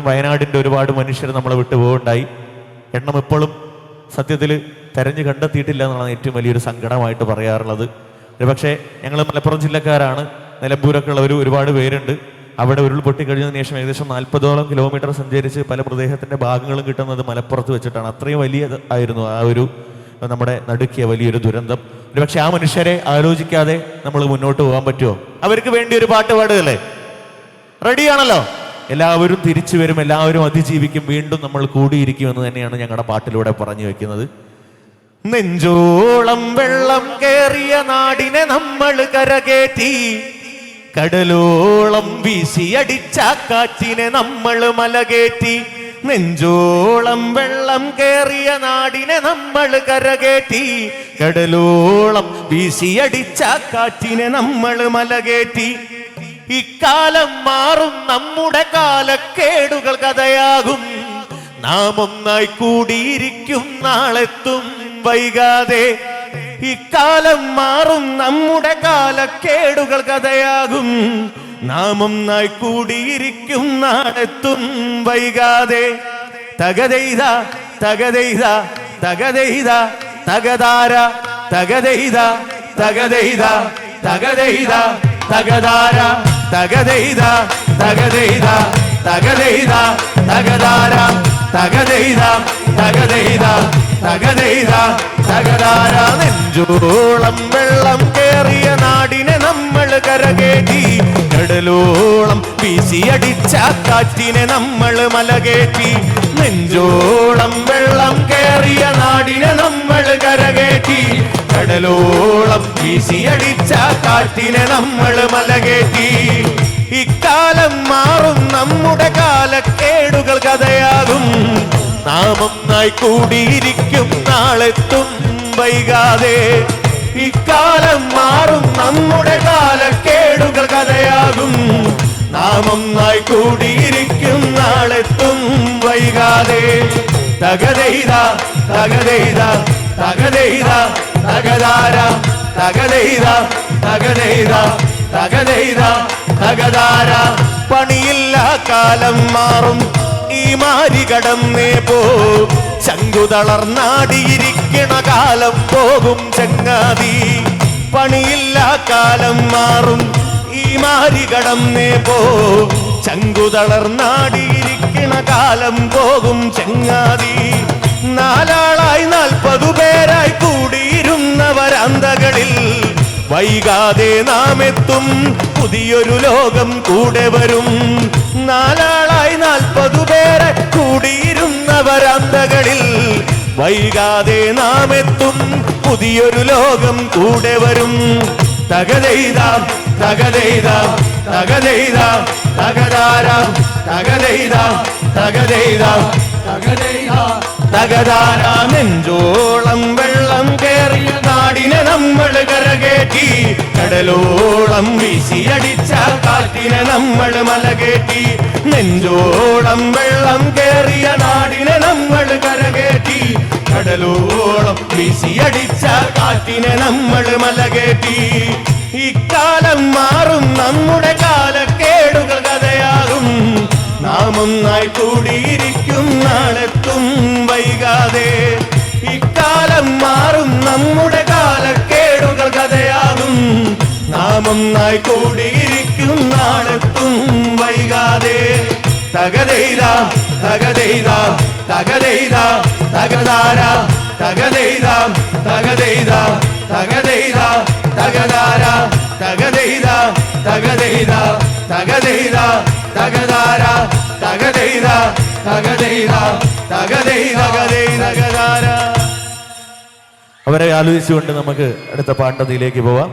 വയനാടിൻ്റെ ഒരുപാട് മനുഷ്യർ നമ്മളെ വിട്ടുപോകുണ്ടായി. എണ്ണം ഇപ്പോഴും സത്യത്തിൽ തെരഞ്ഞു കണ്ടെത്തിയിട്ടില്ല എന്നുള്ളതാണ് ഏറ്റവും വലിയൊരു സങ്കടമായിട്ട് പറയാറുള്ളത്. പക്ഷേ ഞങ്ങൾ മലപ്പുറം ജില്ലക്കാരാണ്. നിലമ്പൂരൊക്കെ ഉള്ളവർ ഒരുപാട് പേരുണ്ട്. അവിടെ ഉരുൾപൊട്ടി കഴിഞ്ഞതിന് ശേഷം ഏകദേശം 40ഓളം കിലോമീറ്റർ സഞ്ചരിച്ച് പല മൃതദേഹത്തിൻ്റെ ഭാഗങ്ങളും കിട്ടുന്നത് മലപ്പുറത്ത് വെച്ചിട്ടാണ്. അത്രയും വലിയ ആയിരുന്നു ആ ഒരു നമ്മുടെ നടുക്കിയ വലിയൊരു ദുരന്തം. പക്ഷെ ആ മനുഷ്യരെ ആലോചിക്കാതെ നമ്മൾ മുന്നോട്ട് പോകാൻ പറ്റുമോ? അവർക്ക് വേണ്ടി ഒരു പാട്ട് പാടുകയല്ലേ? റെഡിയാണല്ലോ? എല്ലാവരും തിരിച്ചു വരും, എല്ലാവരും അതിജീവിക്കും, വീണ്ടും നമ്മൾ കൂടിയിരിക്കും എന്ന് തന്നെയാണ് ഞങ്ങളുടെ പാട്ടിലൂടെ പറഞ്ഞു വെക്കുന്നത്. നെഞ്ചോളം വെള്ളം കേറിയ നാടിനെ നമ്മൾ കരകേറ്റി, കടലോളം വീശിയടിച്ച കാറ്റിനെ നമ്മൾ മലകേറ്റി. നെഞ്ചോളം വെള്ളം കേറിയ നാടിനെ നമ്മൾ കരകേറ്റി, കടലോളം വീശിയടിച്ച കാറ്റിനെ നമ്മൾ മലകേറ്റി. ഇക്കാലം മാറും, നമ്മുടെ കാലക്കേടുകൾ കഥയാകും, നാം ഒന്നായി കൂടിയിരിക്കും, നാളെത്തും വൈകാതെ. ഇക്കാലം മാറും, നമ്മുടെ കാലക്കേടുകൾ കഥയാകും, നാം ഒന്നായി കൂടിയിരിക്കും, നാളെത്തും വൈകാതെ. തകതെയ്ത തകതെയ്ത തകതെയ്ത തകതാര, തകതെയ്ത തകതെയ്ത തകതെയ്ത തകതാര, തകതെയ്ത തകതെയ്ത തകതെയ്ത തകതാര, തകതെയ്ത തകതെയ്ത തകതെയ്ത തകതാര. നെഞ്ചോളം വെള്ളം കേറിയ നാടിനെ നമ്മൾ കരകേറ്റി, കടലോളം വീശിയടിച്ച കാറ്റിനെ നമ്മൾ മലകേറ്റി. നെഞ്ചോളം വെള്ളം കേറിയ നാടിനെ നമ്മൾ കരകേറ്റി, കടലോളം വീശിയടിച്ച കാറ്റിനെ നമ്മൾ മലകേറ്റി. ഇക്കാലം മാറും, നമ്മുടെ കാലക്കേടുകൾ കഥയാകും, നാം ഒന്നായി കൂടിയിരിക്കും, നാളെത്തും വൈകാതെ. ഇക്കാലം മാറും, നമ്മുടെ കാലക്കേടുകൾ കഥയാകും, നാം ഒന്നായി കൂടിയിരിക്കും, നാളെത്തും വൈകാതെ. തകതെയ്ത തകതെയ്ത തകതെയ്ത തകതാര, തകതെയ്ത തകതെയ്ത തകതെയ്ത തകതാര. പണിയില്ല കാലം മാറും, ഈ മാരി കടന്നേ പോ, ചങ്കുതളർന്നാടിയിരിക്കണ കാലം പോകും ചങ്ങാതി. പണിയില്ല കാലം മാറും, ഈ മാരി കടന്നേ പോ, ചങ്കുതളർന്നാടിയിരിക്കണ കാലം പോകും ചങ്ങാതി. നാലാളായി 40 പേരായി കൂടിയിരുന്ന വരാന്തകളിൽ വൈകാതെ നാം എത്തും, പുതിയൊരു ലോകം കൂടെ വരും. നാലാളായി 40 പേരെ കൂടിയിരുന്ന വരാന്തകളിൽ വൈകാതെ നാം എത്തും, പുതിയൊരു ലോകം കൂടെ വരും. തകതെയ്ത തകതെയ്ത തകതെയ്ത തകതാര, തകതെയ്ത തകതെയ്ത തകതെയ്ത തകതാര. നെഞ്ചോളം വെള്ളം കേറിയ നാടിനെ നമ്മൾ കരകേറ്റി, കടലോളം വീശിയടിച്ച കാറ്റിനെ നമ്മൾ മലകേറ്റി. നെഞ്ചോളം വെള്ളം കേറിയ നാടിനെ നമ്മൾ കരകേറ്റി, കടലോളം വീശിയടിച്ച കാറ്റിനെ നമ്മൾ മലകേറ്റി. ഇക്കാലം മാറും, നമ്മുടെ കാലക്കേടുകൾ കഥയാകും, നാം ഒന്നായി കൂടിയിരിക്കും, നാളെത്തും വൈകാതെ. ഇക്കാലം മാറും, നമ്മുടെ കാലക്കേടുകൾ കഥയാകും, നാം ഒന്നായി കൂടിയിരിക്കും, നാളെത്തും വൈകാതെ. തകതെയ്ത തകതെയ്ത തകതെയ്ത തകതാര, തകതെയ്ത തകതെയ്ത തകതെയ്ത തകതാര, തകതെയ്ത തകതെയ്ത തകതെയ്ത തകതാര, തകതെയ്ത തകതെയ്ത തകതെയ്ത തകതാര. അവരെ ആലോചിച്ചുകൊണ്ട് നമുക്ക് അടുത്ത പാട്ടതിയിലേക്ക് പോവാം.